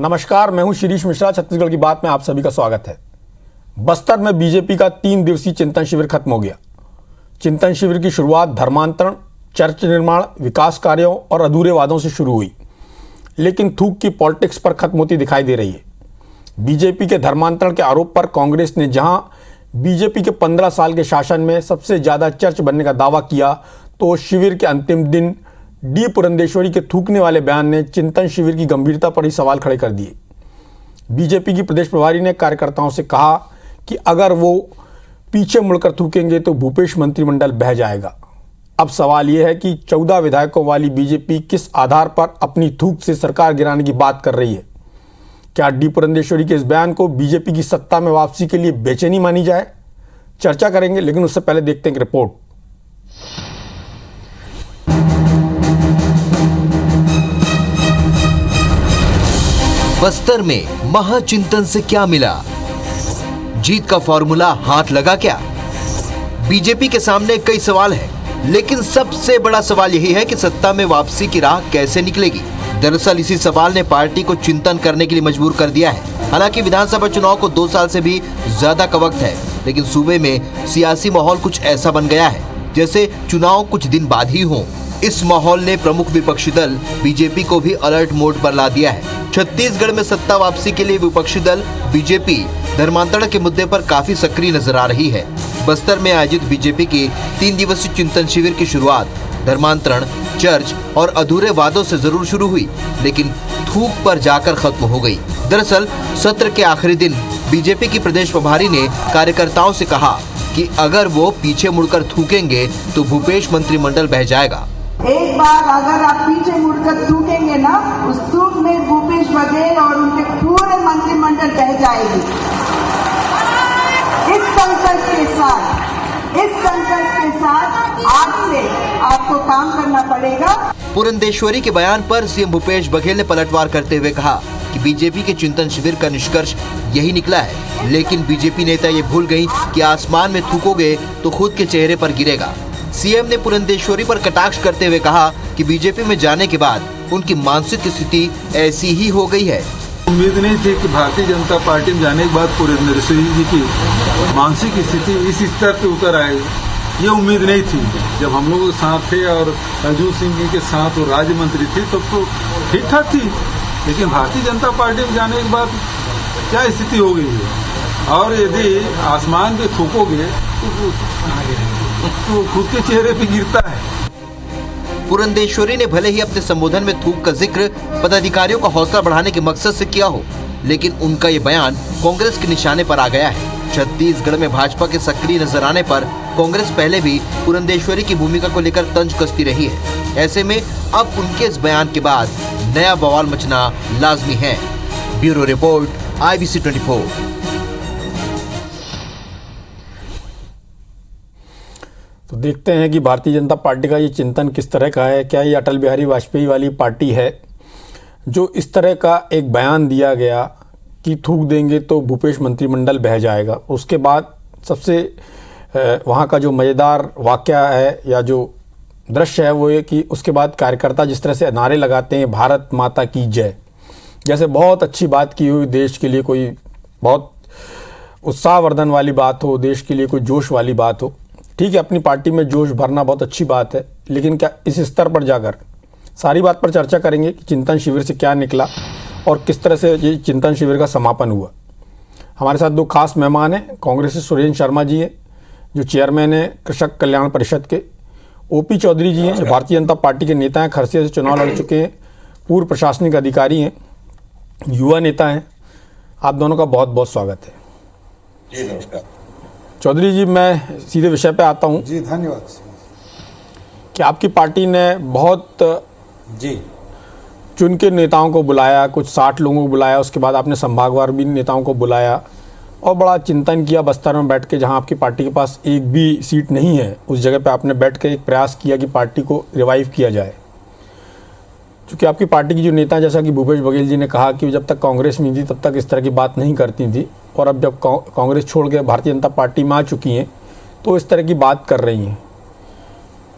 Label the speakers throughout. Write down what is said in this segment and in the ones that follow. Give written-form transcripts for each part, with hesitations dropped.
Speaker 1: नमस्कार, मैं हूं शिरीष मिश्रा। छत्तीसगढ़ की बात में आप सभी का स्वागत है। बस्तर में बीजेपी का 3 दिवसीय चिंतन शिविर खत्म हो गया। चिंतन शिविर की शुरुआत धर्मांतरण, चर्च निर्माण, विकास कार्यों और अधूरे वादों से शुरू हुई, लेकिन थूक की पॉलिटिक्स पर खत्म होती दिखाई दे रही है। बीजेपी के धर्मांतरण के आरोप पर कांग्रेस ने जहां बीजेपी के 15 साल के शासन में सबसे ज्यादा चर्च बनने का दावा किया, तो शिविर के अंतिम दिन डी पुरंदेश्वरी के थूकने वाले बयान ने चिंतन शिविर की गंभीरता पर ही सवाल खड़े कर दिए। बीजेपी की प्रदेश प्रभारी ने कार्यकर्ताओं से कहा कि अगर वो पीछे मुड़कर थूकेंगे तो भूपेश मंत्रिमंडल बह जाएगा। अब सवाल यह है कि 14 विधायकों वाली बीजेपी किस आधार पर अपनी थूक से सरकार गिराने की बात कर रही है। क्या डी पुरंदेश्वरी के इस बयान को बीजेपी की सत्ता में वापसी के लिए बेचैनी मानी जाए? चर्चा करेंगे, लेकिन उससे पहले देखते हैं एक रिपोर्ट।
Speaker 2: बस्तर में महाचिंतन से क्या मिला? जीत का फॉर्मूला हाथ लगा क्या? बीजेपी के सामने कई सवाल हैं, लेकिन सबसे बड़ा सवाल यही है कि सत्ता में वापसी की राह कैसे निकलेगी। दरअसल इसी सवाल ने पार्टी को चिंतन करने के लिए मजबूर कर दिया है। हालांकि विधानसभा चुनाव को 2 साल से भी ज्यादा का वक्त है, लेकिन सूबे में सियासी माहौल कुछ ऐसा बन गया है जैसे चुनाव कुछ दिन बाद ही हो। इस माहौल ने प्रमुख विपक्षी दल बीजेपी को भी अलर्ट मोड पर ला दिया है। छत्तीसगढ़ में सत्ता वापसी के लिए विपक्षी दल बीजेपी धर्मांतरण के मुद्दे पर काफी सक्रिय नजर आ रही है। बस्तर में आयोजित बीजेपी की 3 दिवसीय चिंतन शिविर की शुरुआत धर्मांतरण, चर्च और अधूरे वादों से जरूर शुरू हुई, लेकिन थूक पर जाकर खत्म हो गई। दरअसल सत्र के आखिरी दिन बीजेपी की प्रदेश प्रभारी ने कार्यकर्ताओं से कहा कि अगर वो पीछे मुड़कर थूकेंगे तो भूपेश मंत्रिमंडल बह जाएगा।
Speaker 3: एक बार अगर आप पीछे मुड़कर थूकेंगे ना, उस थूक में भूपेश बघेल और उनके पूरे मंत्रिमंडल बह जाएगी। इस संकल्प के साथ आज से आपको काम करना पड़ेगा।
Speaker 2: पुरंदेश्वरी के बयान पर सीएम भूपेश बघेल ने पलटवार करते हुए कहा कि बीजेपी के चिंतन शिविर का निष्कर्ष यही निकला है, लेकिन बीजेपी नेता ये भूल गई कि आसमान में थूकोगे तो खुद के चेहरे पर गिरेगा। सीएम ने पुरंदेश्वरी पर कटाक्ष करते हुए कहा कि बीजेपी में जाने के बाद उनकी मानसिक स्थिति ऐसी ही हो गई है।
Speaker 4: उम्मीद नहीं थी कि भारतीय जनता पार्टी में जाने के बाद पुरंदेश्वरी जी की मानसिक स्थिति इस स्तर पे उतर आएगी, ये उम्मीद नहीं थी। जब हम लोग साथ थे और अर्जुन सिंह जी के साथ वो राज्य मंत्री थे तब तो ठीक ठाक थी, लेकिन भारतीय जनता पार्टी में जाने के बाद क्या स्थिति हो गई है। और यदि आसमान पे थूकोगे तो खुद के चेहरे पे गिरता है।
Speaker 2: पुरंदेश्वरी ने भले ही अपने संबोधन में थूक का जिक्र पदाधिकारियों का हौसला बढ़ाने के मकसद से किया हो, लेकिन उनका ये बयान कांग्रेस के निशाने पर आ गया है। छत्तीसगढ़ में भाजपा के सक्रिय नजर आने पर कांग्रेस पहले भी पुरंदेश्वरी की भूमिका को लेकर तंज कसती रही है। ऐसे में अब उनके इस बयान के बाद नया बवाल मचना लाजमी है। Bureau report, IBC 24।
Speaker 1: तो देखते हैं कि भारतीय जनता पार्टी का ये चिंतन किस तरह का है। क्या ये अटल बिहारी वाजपेयी वाली पार्टी है जो इस तरह का एक बयान दिया गया कि थूक देंगे तो भूपेश मंत्रिमंडल बह जाएगा। उसके बाद सबसे वहाँ का जो मज़ेदार वाक़या है या जो दृश्य है वो ये कि उसके बाद कार्यकर्ता जिस तरह से नारे लगाते हैं, भारत माता की जय, जैसे बहुत अच्छी बात की हुई, देश के लिए कोई बहुत उत्साहवर्धन वाली बात हो, देश के लिए कोई जोश वाली बात हो। ठीक है, अपनी पार्टी में जोश भरना बहुत अच्छी बात है, लेकिन क्या इस स्तर पर जाकर सारी बात पर चर्चा करेंगे कि चिंतन शिविर से क्या निकला और किस तरह से ये चिंतन शिविर का समापन हुआ। हमारे साथ 2 खास मेहमान हैं। कांग्रेस से सुरेंद्र शर्मा जी हैं जो चेयरमैन हैं कृषक कल्याण परिषद के, OP चौधरी जी हैं जो भारतीय जनता पार्टी के नेता हैं, खरसिया से चुनाव लड़ चुके हैं, पूर्व प्रशासनिक अधिकारी हैं, युवा नेता हैं। आप दोनों का बहुत बहुत स्वागत है।
Speaker 5: जी नमस्कार।
Speaker 1: चौधरी जी, मैं सीधे विषय पे आता हूँ।
Speaker 5: जी धन्यवाद।
Speaker 1: कि आपकी पार्टी ने बहुत
Speaker 5: जी
Speaker 1: चुन के नेताओं को बुलाया, कुछ 60 लोगों को बुलाया, उसके बाद आपने संभागवार भी नेताओं को बुलाया और बड़ा चिंतन किया बस्तर में बैठ के, जहां आपकी पार्टी के पास एक भी सीट नहीं है, उस जगह पे आपने बैठ के एक प्रयास किया कि पार्टी को रिवाइव किया जाए। क्योंकि आपकी पार्टी की जो नेता, जैसा कि भूपेश बघेल जी ने कहा कि जब तक कांग्रेस में थी तब तक इस तरह की बात नहीं करती थी, और अब जब कांग्रेस छोड़ के भारतीय जनता पार्टी में आ चुकी हैं तो इस तरह की बात कर रही हैं।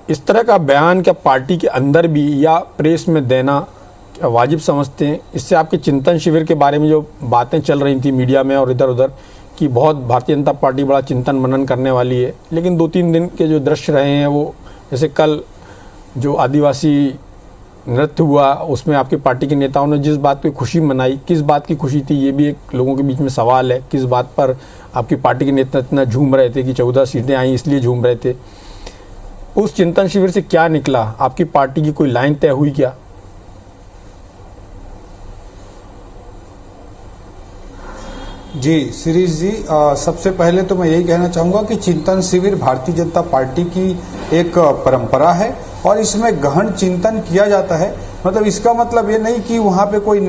Speaker 1: इस तरह का बयान क्या पार्टी के अंदर भी या प्रेस में देना क्या वाजिब समझते हैं? इससे आपके चिंतन शिविर के बारे में जो बातें चल रही थी मीडिया में और इधर उधर कि बहुत भारतीय जनता पार्टी बड़ा चिंतन मनन करने वाली है, लेकिन 2-3 दिन के जो दृश्य रहे हैं वो, जैसे कल जो आदिवासी नृत्य हुआ उसमें आपकी पार्टी के नेताओं ने जिस बात की खुशी मनाई, किस बात की खुशी थी ये भी एक लोगों के बीच में सवाल है। किस बात पर आपकी पार्टी के नेता इतना झूम रहे थे कि 14 सीटें आई इसलिए झूम रहे थे? उस चिंतन शिविर से क्या निकला? आपकी पार्टी की कोई लाइन तय हुई क्या?
Speaker 6: जी शिरीष जी, सबसे पहले तो मैं यही कहना चाहूँगा कि चिंतन शिविर भारतीय जनता पार्टी की एक परंपरा है और इसमें गहन चिंतन किया जाता है। मतलब इसका मतलब ये नहीं कि वहाँ पे कोई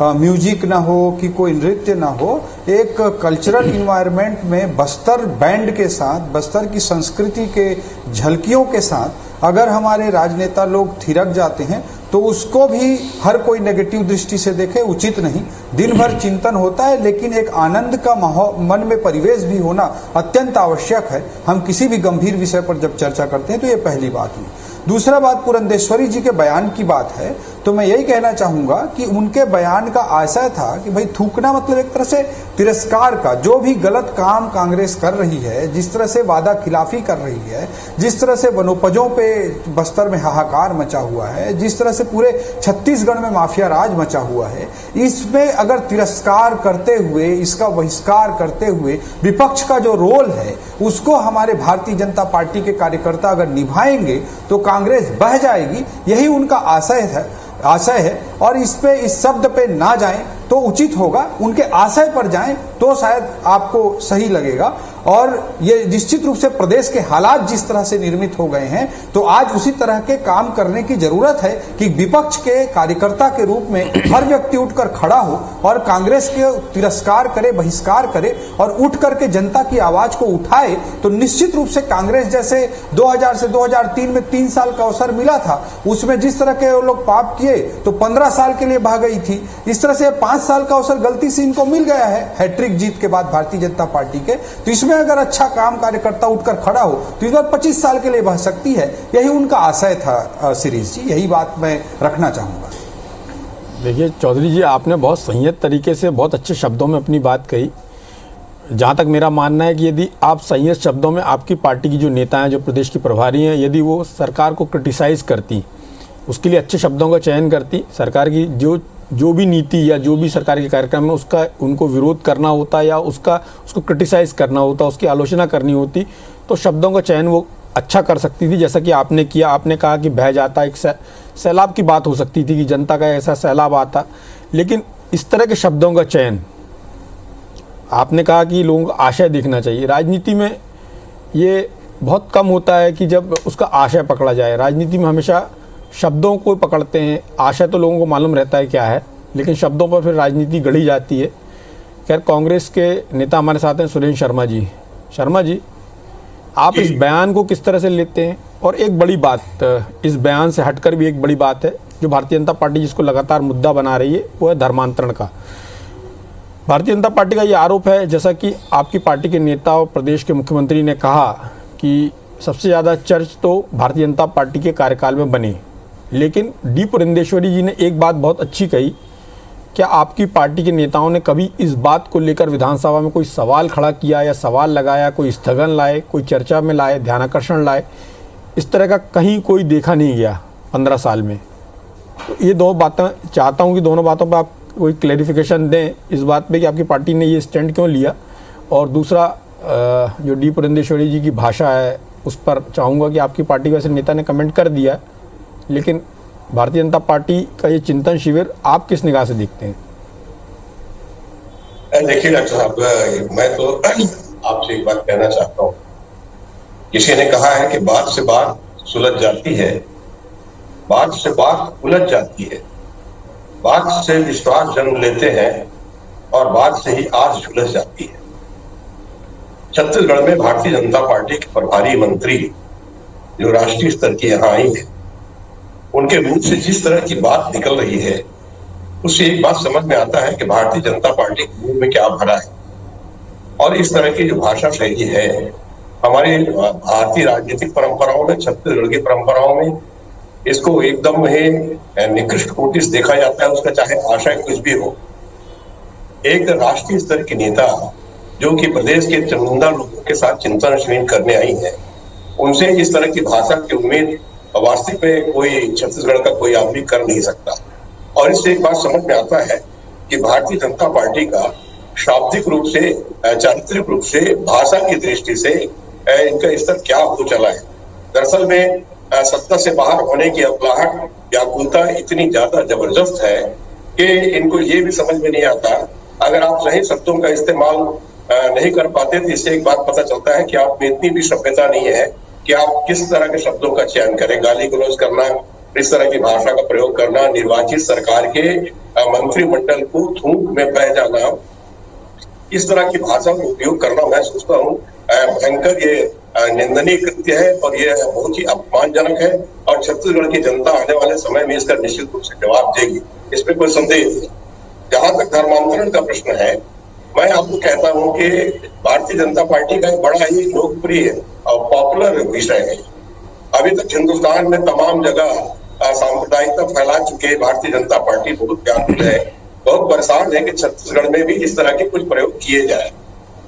Speaker 6: म्यूजिक ना हो, कि कोई नृत्य ना हो। एक कल्चरल इन्वायरमेंट में बस्तर बैंड के साथ, बस्तर की संस्कृति के झलकियों के साथ अगर हमारे राजनेता लोग थिरक जाते हैं तो उसको भी हर कोई नेगेटिव दृष्टि से देखे उचित नहीं। दिन भर चिंतन होता है, लेकिन एक आनंद का माहौल, मन में परिवेश भी होना अत्यंत आवश्यक है। हम किसी भी गंभीर विषय पर जब चर्चा करते हैं तो ये पहली बात हुई। दूसरा बात, पुरंदेश्वरी जी के बयान की बात है तो मैं यही कहना चाहूंगा कि उनके बयान का आशय था कि भाई थूकना मतलब एक तरह से तिरस्कार का। जो भी गलत काम कांग्रेस कर रही है, जिस तरह से वादा खिलाफी कर रही है, जिस तरह से वनोपजों पे बस्तर में हाहाकार मचा हुआ है, जिस तरह से पूरे छत्तीसगढ़ में माफिया राज मचा हुआ है, इसमें अगर तिरस्कार करते हुए, इसका बहिष्कार करते हुए विपक्ष का जो रोल है उसको हमारे भारतीय जनता पार्टी के कार्यकर्ता अगर निभाएंगे तो कांग्रेस बह जाएगी। यही उनका आशय है और इस शब्द पे ना जाएं तो उचित होगा, उनके आशय पर जाएं तो शायद आपको सही लगेगा। और ये निश्चित रूप से प्रदेश के हालात जिस तरह से निर्मित हो गए हैं तो आज उसी तरह के काम करने की जरूरत है कि विपक्ष के कार्यकर्ता के रूप में हर व्यक्ति उठकर खड़ा हो और कांग्रेस के तिरस्कार करे, बहिष्कार करे और उठ करके जनता की आवाज को उठाए। तो निश्चित रूप से कांग्रेस जैसे 2000 से 2003 में 3 साल का अवसर मिला था, उसमें जिस तरह के लोग पाप किए तो 15 साल के लिए भाग गई थी। इस तरह से 5 साल का अवसर गलती से इनको मिल गया है हैट्रिक जीत के बाद भारतीय जनता पार्टी के। तो इसमें अगर अच्छा काम कार्यकर्ता उठकर खड़ा हो तो इस बार 25 साल के लिए बह सकती है। यही उनका आशय था शिरीष जी, यही बात मैं रखना चाहूंगा।
Speaker 1: देखिए चौधरी जी, आपने बहुत संयत तरीके से बहुत अच्छे शब्दों में अपनी बात कही। जहाँ तक मेरा मानना है कि यदि आप संयत शब्दों में आपकी पार्टी की जो नेता हैं, जो प्रदेश की प्रभारी हैं, यदि वो सरकार को क्रिटिसाइज़ करती, उसके लिए अच्छे शब्दों का चयन करती, सरकार की जो भी नीति या जो भी सरकार के कार्यक्रम में उसका उनको विरोध करना होता या उसको क्रिटिसाइज़ करना होता, उसकी आलोचना करनी होती, तो शब्दों का चयन वो अच्छा कर सकती थी, जैसा कि आपने किया। आपने कहा कि बह जाता, एक सैलाब की बात हो सकती थी कि जनता का ऐसा सैलाब आता, लेकिन इस तरह के शब्दों का चयन, आपने कहा कि लोगों को आशय देखना चाहिए। राजनीति में ये बहुत कम होता है कि जब उसका आशय पकड़ा जाए। राजनीति में हमेशा शब्दों को पकड़ते हैं, आशय तो लोगों को मालूम रहता है क्या है, लेकिन शब्दों पर फिर राजनीति गढ़ी जाती है। खैर, कांग्रेस के नेता हमारे साथ हैं सुरेंद्र शर्मा जी। शर्मा जी, आप इस बयान को किस तरह से लेते हैं? और एक बड़ी बात, इस बयान से हटकर भी एक बड़ी बात है जो भारतीय जनता पार्टी जिसको लगातार मुद्दा बना रही है, वो है धर्मांतरण का। भारतीय जनता पार्टी का ये आरोप है, जैसा कि आपकी पार्टी के नेता और प्रदेश के मुख्यमंत्री ने कहा कि सबसे ज़्यादा चर्च तो भारतीय जनता पार्टी के कार्यकाल में बने, लेकिन डी पुरंदेश्वरी जी ने एक बात बहुत अच्छी कही। क्या आपकी पार्टी के नेताओं ने कभी इस बात को लेकर विधानसभा में कोई सवाल खड़ा किया या सवाल लगाया, कोई स्थगन लाए, कोई चर्चा में लाए, ध्यानाकर्षण लाए? इस तरह का कहीं कोई देखा नहीं गया 15 साल में। तो ये दो बातें चाहता हूँ कि दोनों बातों पर आप कोई क्लैरिफिकेशन दें इस बात पे कि आपकी पार्टी ने ये स्टैंड क्यों लिया। और दूसरा, जो डी पुरंदेश्वरी जी की भाषा है उस पर चाहूँगा कि आपकी पार्टी वैसे नेता ने कमेंट कर दिया, लेकिन भारतीय जनता पार्टी का ये चिंतन शिविर आप किस निगाह से देखते हैं?
Speaker 5: देखिए डॉक्टर साहब, मैं तो आपसे एक बात कहना चाहता हूँ। किसी ने कहा है कि बात से बात सुलझ जाती है, बात से बात उलझ जाती है, बात से विश्वास जन्म लेते हैं और बात से ही आस झुलस जाती है। छत्तीसगढ़ में भारतीय जनता पार्टी के प्रभारी मंत्री जो राष्ट्रीय स्तर की यहाँ आई है, उनके मुंह से जिस तरह की बात निकल रही है उससे एक बात समझ में आता है कि भारतीय जनता पार्टी के मुंह में क्या भरा है। और इस तरह की जो भाषा शैली है हमारी भारतीय राजनीतिक परंपराओं में, छत्तीसगढ़ की परंपराओं में इसको एकदम ही निकृष्ट कोटि से देखा जाता है, उसका चाहे आशय कुछ भी हो। एक राष्ट्रीय स्तर के नेता जो कि प्रदेश के चुनिंदा लोगों के साथ चिंतन शिविर करने आई है, उनसे इस तरह की भाषा की उम्मीद वास्तविक में कोई छत्तीसगढ़ का कोई आदमी कर नहीं सकता। और इससे एक बात समझ में आता है कि भारतीय जनता पार्टी का शाब्दिक रूप से, चारित्रिक रूप से, भाषा की दृष्टि से इनका स्तर क्या हो चला है। दरअसल में सत्ता से बाहर होने की अबलाहट, व्याकुलता इतनी ज्यादा जबरदस्त है कि इनको ये भी समझ में नहीं आता। अगर आप सही शब्दों का इस्तेमाल नहीं कर पाते तो इससे एक बात पता चलता है कि आप में इतनी भी सभ्यता नहीं है कि आप किस तरह के शब्दों का चयन करें। गाली गलौज करना, इस तरह की भाषा का प्रयोग करना, निर्वाचित सरकार के मंत्रिमंडल को थूक में बह जाना, इस तरह की भाषा का उपयोग करना मैं सोचता हूँ भयंकर ये निंदनीय कृत्य है और ये बहुत ही अपमानजनक है। और छत्तीसगढ़ की जनता आने वाले समय में इसका निश्चित रूप से जवाब देगी, इसमें कोई संदेह नहीं। जहां तक धर्मांतरण का प्रश्न है, मैं आपको कहता हूं कि भारतीय जनता पार्टी का एक बड़ा ही लोकप्रिय और पॉपुलर विषय है। अभी तक हिंदुस्तान में तमाम जगह सांप्रदायिकता फैला चुके भारतीय जनता पार्टी बहुत व्याकुल है, बहुत परेशान है कि छत्तीसगढ़ में भी इस तरह के कुछ प्रयोग किए जाए।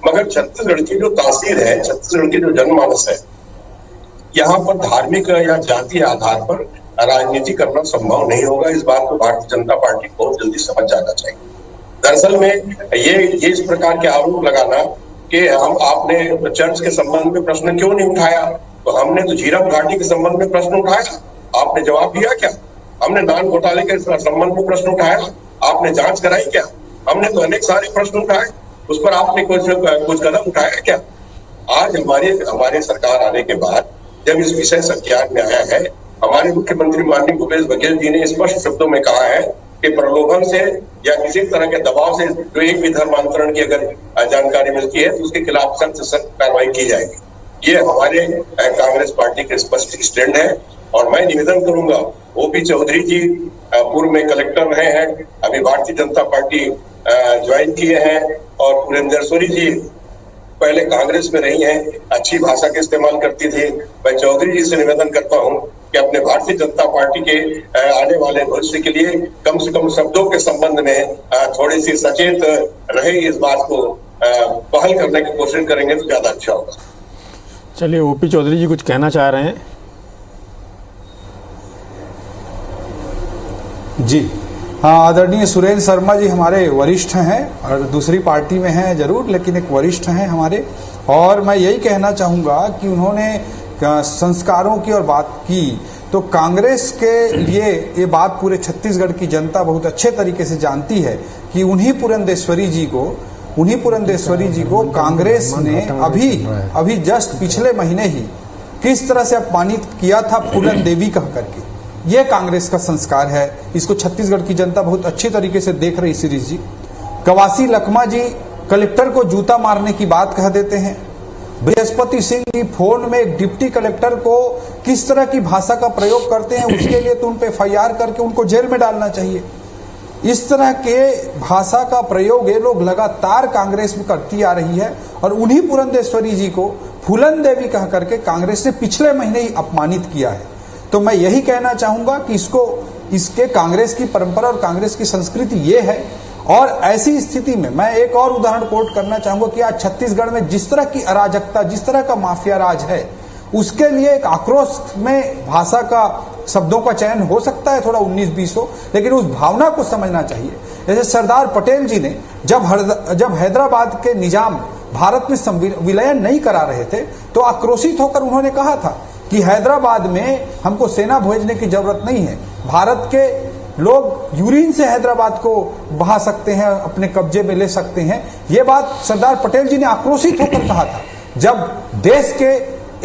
Speaker 5: मगर छत्तीसगढ़ की जो तासीर है, छत्तीसगढ़ की जो जनमानस है, यहाँ पर धार्मिक या जातीय आधार पर राजनीति करना संभव नहीं होगा। इस बात को भारतीय जनता पार्टी को बहुत जल्दी समझ जाना चाहिए। दरअसल में ये इस प्रकार के आरोप लगाना कि आपने चर्च के संबंध में प्रश्न क्यों नहीं उठाया, तो हमने तो झीरम घाटी के संबंध में प्रश्न उठाया, आपने जवाब दिया क्या? हमने नान घोटाले के संबंध में प्रश्न उठाया, आपने जांच कराई क्या? हमने तो अनेक सारे प्रश्न उठाए, उस पर आपने कुछ कदम उठाया क्या? आज हमारे सरकार आने के बाद जब इस विषय संज्ञान में आया है, हमारे मुख्यमंत्री माननीय भूपेश बघेल जी ने स्पष्ट शब्दों में कहा है कि प्रलोभन से या किसी तरह के दबाव से जो एक भी धर्मांतरण की अगर जानकारी मिलती है तो उसके खिलाफ सख्त से सख्त कार्रवाई की जाएगी। ये हमारे कांग्रेस पार्टी के स्पष्ट स्टैंड है। और मैं निवेदन करूंगा, ओपी चौधरी जी पूर्व में कलेक्टर रहे हैं, अभी भारतीय जनता पार्टी ज्वाइन किए हैं, और पुरेंद्रेश्वरी जी पहले कांग्रेस में रही हैं, अच्छी भाषा का इस्तेमाल करती थी। मैं चौधरी जी से निवेदन करता हूं कि अपने भारतीय जनता पार्टी के आने वाले भविष्य के लिए कम से कम शब्दों के संबंध में थोड़ी सी सचेत रहे, इस बात को पहल करने की कोशिश करेंगे तो ज्यादा अच्छा होगा।
Speaker 1: चलिए, ओपी चौधरी जी कुछ कहना चाह रहे हैं।
Speaker 6: जी हाँ, आदरणीय सुरेंद्र शर्मा जी हमारे वरिष्ठ हैं और दूसरी पार्टी में हैं जरूर, लेकिन एक वरिष्ठ हैं हमारे। और मैं यही कहना चाहूँगा कि उन्होंने संस्कारों की और बात की, तो कांग्रेस के लिए ये बात पूरे छत्तीसगढ़ की जनता बहुत अच्छे तरीके से जानती है कि उन्हीं पुरंदेश्वरी जी को कांग्रेस ने अभी जस्ट पिछले महीने ही किस तरह से अपमानित किया था फूलन देवी कह करके। ये कांग्रेस का संस्कार है, इसको छत्तीसगढ़ की जनता बहुत अच्छी तरीके से देख रही। शिरीष जी, कवासी लखमा जी कलेक्टर को जूता मारने की बात कह देते हैं। बृहस्पति सिंह जी फोन में एक डिप्टी कलेक्टर को किस तरह की भाषा का प्रयोग करते हैं, उसके लिए तो उन पे एफआईआर करके उनको जेल में डालना चाहिए। इस तरह के भाषा का प्रयोग ये लोग लगातार कांग्रेस में करती आ रही है, और उन्हीं पुरंदेश्वरी जी को फूलन देवी कह करके कांग्रेस ने पिछले महीने ही अपमानित किया है। तो मैं यही कहना चाहूंगा कि इसके कांग्रेस की परंपरा और कांग्रेस की संस्कृति ये है। और ऐसी स्थिति में मैं एक और उदाहरण कोट करना चाहूंगा कि आज छत्तीसगढ़ में जिस तरह की अराजकता, जिस तरह का माफिया राज है, उसके लिए एक आक्रोश में भाषा का शब्दों का चयन हो सकता है थोड़ा 19-20 हो, लेकिन उस भावना को समझना चाहिए। जैसे सरदार पटेल जी ने जब हैदराबाद के निजाम भारत में विलयन नहीं करा रहे थे तो आक्रोशित होकर उन्होंने कहा था कि हैदराबाद में हमको सेना भेजने की जरूरत नहीं है, भारत के लोग यूरिन से हैदराबाद को बहा सकते हैं, अपने कब्जे में ले सकते हैं। ये बात सरदार पटेल जी ने आक्रोशित होकर कहा था जब देश के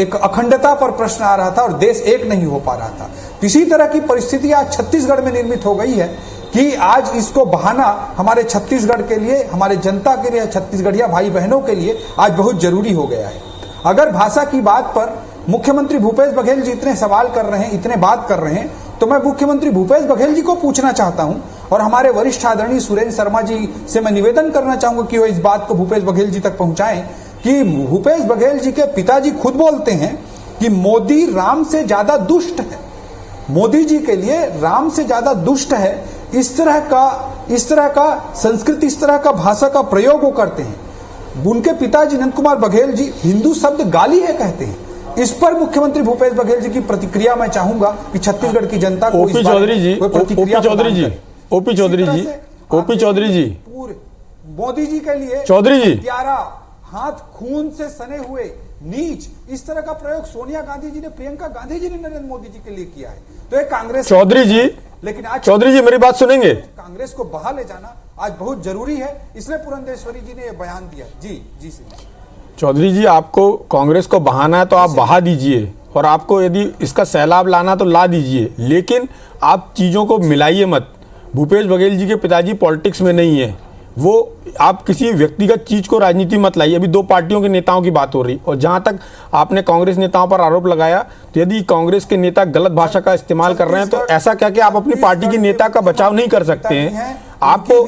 Speaker 6: एक अखंडता पर प्रश्न आ रहा था और देश एक नहीं हो पा रहा था। इसी तरह की परिस्थिति आज छत्तीसगढ़ में निर्मित हो गई है कि आज इसको बहाना हमारे छत्तीसगढ़ के लिए, हमारे जनता के लिए, छत्तीसगढ़िया भाई बहनों के लिए आज बहुत जरूरी हो गया है। अगर भाषा की बात पर मुख्यमंत्री भूपेश बघेल जी इतने सवाल कर रहे हैं, इतने बात कर रहे हैं, तो मैं मुख्यमंत्री भूपेश बघेल जी को पूछना चाहता हूं और हमारे वरिष्ठ आदरणीय सुरेंद्र शर्मा जी से मैं निवेदन करना चाहूंगा कि वो इस बात को भूपेश बघेल जी तक पहुंचाएं कि भूपेश बघेल जी के पिताजी खुद बोलते हैं कि मोदी राम से ज्यादा दुष्ट है। मोदी जी के लिए राम से ज्यादा दुष्ट है, इस तरह का संस्कृति, इस तरह का भाषा का प्रयोग वो करते हैं। उनके पिताजी नंद कुमार बघेल जी हिंदू शब्द गाली है कहते हैं। इस पर मुख्यमंत्री भूपेश बघेल जी की प्रतिक्रिया मैं चाहूंगा कि छत्तीसगढ़ की जनता को
Speaker 1: ओपी चौधरी जी,
Speaker 6: मोदी जी के लिए
Speaker 1: चौधरी जी
Speaker 6: प्यारा, हाथ खून से सने हुए, नीच, इस तरह का प्रयोग सोनिया गांधी जी ने, प्रियंका गांधी जी ने नरेंद्र मोदी जी के लिए किया है। तो ये कांग्रेस,
Speaker 1: चौधरी जी,
Speaker 6: लेकिन आज
Speaker 1: चौधरी जी मेरी बात सुनेंगे,
Speaker 6: कांग्रेस को बहा ले जाना आज बहुत जरूरी है, इसलिए पुरंदेश्वरी जी ने यह बयान दिया। जी जी सर।
Speaker 1: चौधरी जी, आपको कांग्रेस को बहाना है तो आप बहा दीजिए, और आपको यदि इसका सैलाब लाना तो ला दीजिए, लेकिन आप चीजों को मिलाइए मत। भूपेश बघेल जी के पिताजी पॉलिटिक्स में नहीं है, वो आप किसी व्यक्तिगत चीज को राजनीति मत लाइए। अभी दो पार्टियों के नेताओं की बात हो रही, और जहां तक आपने कांग्रेस नेताओं पर आरोप लगाया, तो यदि कांग्रेस के नेता गलत भाषा का इस्तेमाल कर रहे हैं तो ऐसा क्या कि आप अपनी पार्टी की नेता का बचाव नहीं कर सकते हैं? आपको,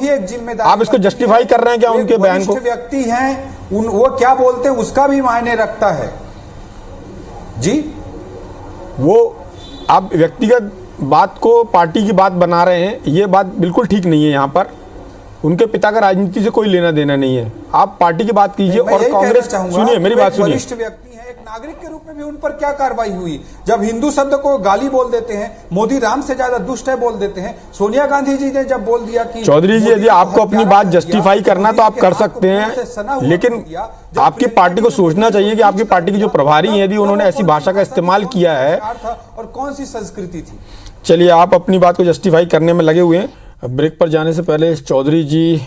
Speaker 1: आप इसको जस्टिफाई कर रहे हैं क्या उनके बयान को?
Speaker 6: व्यक्ति हैं, वो क्या बोलते हैं उसका भी मायने रखता है जी।
Speaker 1: वो आप व्यक्तिगत बात को पार्टी की बात बना रहे हैं, ये बात बिल्कुल ठीक नहीं है। यहाँ पर उनके पिता का राजनीति से कोई लेना देना नहीं है, आप पार्टी की बात कीजिए। और कांग्रेस, सुनिए मेरी बात सुनिए,
Speaker 6: वरिष्ठ व्यक्ति है, एक नागरिक के रूप में भी उन पर क्या कार्रवाई हुई जब हिंदू शब्द को गाली बोल देते हैं, मोदी राम से ज्यादा दुष्ट है बोल देते हैं। सोनिया गांधी जी ने जब बोल दिया कि
Speaker 1: चौधरी जी, यदि आपको अपनी बात जस्टिफाई करना तो आप कर सकते हैं, लेकिन आपकी पार्टी को सोचना चाहिए कि आपकी पार्टी के जो प्रभारी हैं, यदि उन्होंने ऐसी भाषा का इस्तेमाल किया है
Speaker 6: और कौन सी संस्कृति थी।
Speaker 1: चलिए, आप अपनी बात को जस्टिफाई करने में लगे हुए हैं। ब्रेक पर जाने से पहले चौधरी जी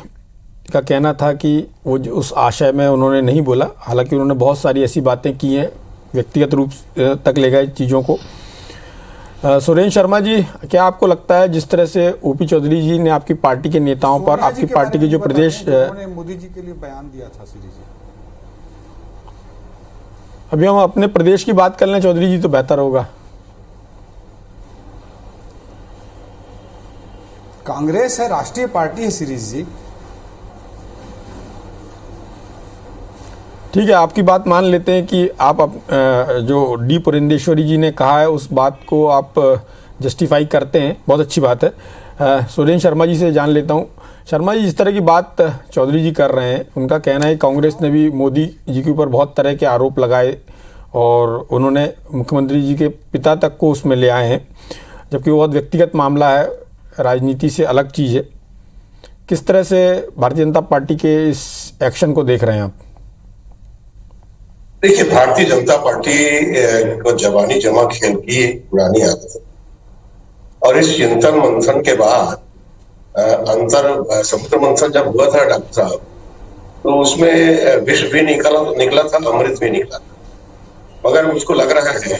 Speaker 1: का कहना था कि वो उस आशय में उन्होंने नहीं बोला, हालांकि उन्होंने बहुत सारी ऐसी बातें की हैं, व्यक्तिगत रूप तक ले गए चीज़ों को। सुरेंद्र शर्मा जी, क्या आपको लगता है जिस तरह से ओपी चौधरी जी ने आपकी पार्टी के नेताओं पर, आपकी पार्टी के जो प्रदेश,
Speaker 6: मोदी जी के लिए बयान दिया था श्री जी,
Speaker 1: अभी हम अपने प्रदेश की बात कर लें चौधरी जी तो बेहतर होगा।
Speaker 6: कांग्रेस है, राष्ट्रीय पार्टी है सीरीज जी।
Speaker 1: ठीक है, आपकी बात मान लेते हैं कि आप जो डी पुरंदेश्वरी जी ने कहा है उस बात को आप जस्टिफाई करते हैं, बहुत अच्छी बात है। सुरेंद्र शर्मा जी से जान लेता हूं। शर्मा जी, जिस तरह की बात चौधरी जी कर रहे हैं, उनका कहना है कांग्रेस ने भी मोदी जी के ऊपर बहुत तरह के आरोप लगाए और उन्होंने मुख्यमंत्री जी के पिता तक को उसमें ले आए हैं, जबकि वो बहुत व्यक्तिगत मामला है, राजनीति से अलग चीज़ है। किस तरह से भारतीय जनता पार्टी के इस एक्शन को देख रहे हैं आप?
Speaker 5: देखिए, भारतीय जनता पार्टी को जवानी जमा खेल की पुरानी आदत है, और इस चिंतन मंथन के बाद समुद्र मंथन जब हुआ था डॉक्टर साहब, तो उसमें विष भी निकला था, अमृत भी निकला था। मगर मुझको लग रहा है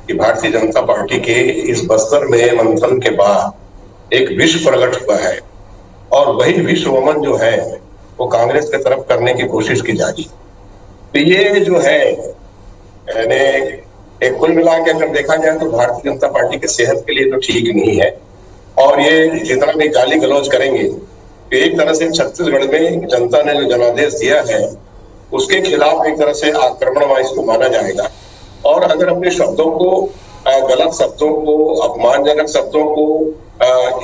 Speaker 5: कि भारतीय जनता पार्टी के इस बस्तर में मंथन के बाद एक विष प्रकट हुआ है, और वही विष वमन जो है वो कांग्रेस की तरफ करने की कोशिश की जा रही है। तो ये जो है, यानी एक कुल मिला के अगर देखा जाए तो भारतीय जनता पार्टी की सेहत के लिए तो ठीक नहीं है। और ये जितना भी गाली गलौज करेंगे, तो एक तरह से छत्तीसगढ़ में जनता ने जो जनादेश दिया है उसके खिलाफ एक तरह से आक्रमण इसको माना जाएगा। और अगर अपने शब्दों को, गलत शब्दों को, अपमानजनक शब्दों को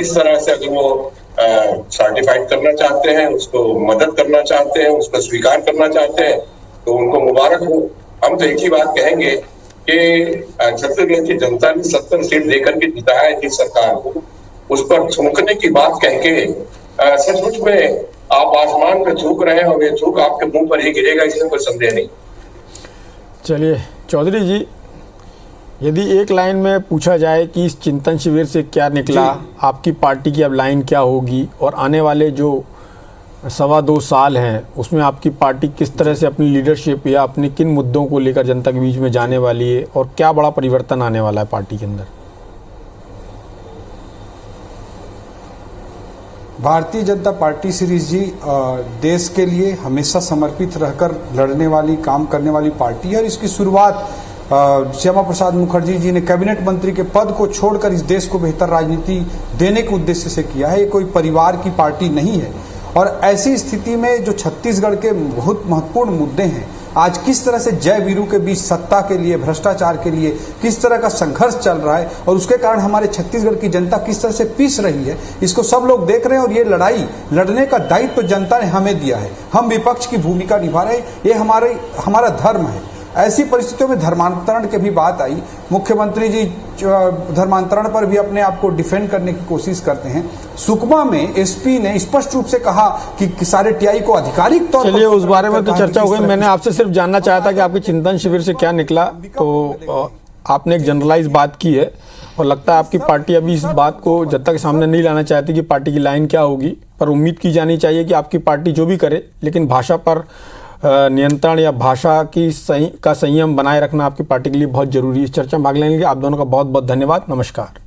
Speaker 5: इस तरह से अगर वो सर्टिफाइड करना चाहते हैं, उसको मदद करना चाहते हैं, उसको स्वीकार करना चाहते हैं, तो उनको मुबारक हो। हम तो एक ही बात कहेंगे कि छत्तीसगढ़ की जनता ने 70 सीट देकर के जिताया है जिस सरकार को, उस पर थूकने की बात कह के सचमुच में आप आसमान पे थूक रहे हैं, और ये थूक आपके मुंह पर ही गिरेगा, इसमें कोई संदेह नहीं।
Speaker 1: चलिए चौधरी जी, यदि एक लाइन में पूछा जाए कि इस चिंतन शिविर से क्या निकला, आपकी पार्टी की अब लाइन क्या होगी, और आने वाले जो 2.25 साल हैं उसमें आपकी पार्टी किस तरह से अपनी लीडरशिप या अपने किन मुद्दों को लेकर जनता के बीच में जाने वाली है, और क्या बड़ा परिवर्तन आने वाला है पार्टी के अंदर?
Speaker 6: भारतीय जनता पार्टी सीरीज जी देश के लिए हमेशा समर्पित रहकर लड़ने वाली, काम करने वाली पार्टी है। और इसकी शुरुआत श्यामा प्रसाद मुखर्जी जी ने कैबिनेट मंत्री के पद को छोड़कर इस देश को बेहतर राजनीति देने के उद्देश्य से किया है। ये कोई परिवार की पार्टी नहीं है। और ऐसी स्थिति में जो छत्तीसगढ़ के बहुत महत्वपूर्ण मुद्दे हैं, आज किस तरह से जय वीरू के बीच सत्ता के लिए, भ्रष्टाचार के लिए किस तरह का संघर्ष चल रहा है और उसके कारण हमारे छत्तीसगढ़ की जनता किस तरह से पीस रही है, इसको सब लोग देख रहे हैं। और ये लड़ाई लड़ने का दायित्व जनता ने हमें दिया है, हम विपक्ष की भूमिका निभा रहे हैं, ये हमारा धर्म है। ऐसी परिस्थितियों में धर्मांतरण की भी बात आई, मुख्यमंत्री जी धर्मांतरण पर भी अपने आप को डिफेंड करने की कोशिश करते हैं। सुकमा में एसपी ने स्पष्ट रूप से कहा कि सारे टीआई को आधिकारिक तौर पर,
Speaker 1: चलिए उस बारे में तो चर्चा हो गई। मैंने आपसे सिर्फ जानना चाहा था कि आपके चिंतन शिविर से क्या निकला, तो आपने एक जनरलाइज बात की है और लगता है आपकी पार्टी अभी इस बात को जब तक सामने नहीं लाना चाहती कि पार्टी की लाइन क्या होगी, पर उम्मीद की जानी चाहिए कि आपकी पार्टी जो भी करे, लेकिन भाषा पर नियंत्रण या भाषा की संयम बनाए रखना आपकी पार्टी के लिए बहुत जरूरी है। इस चर्चा में भाग लेने के लिए आप दोनों का बहुत बहुत धन्यवाद। नमस्कार।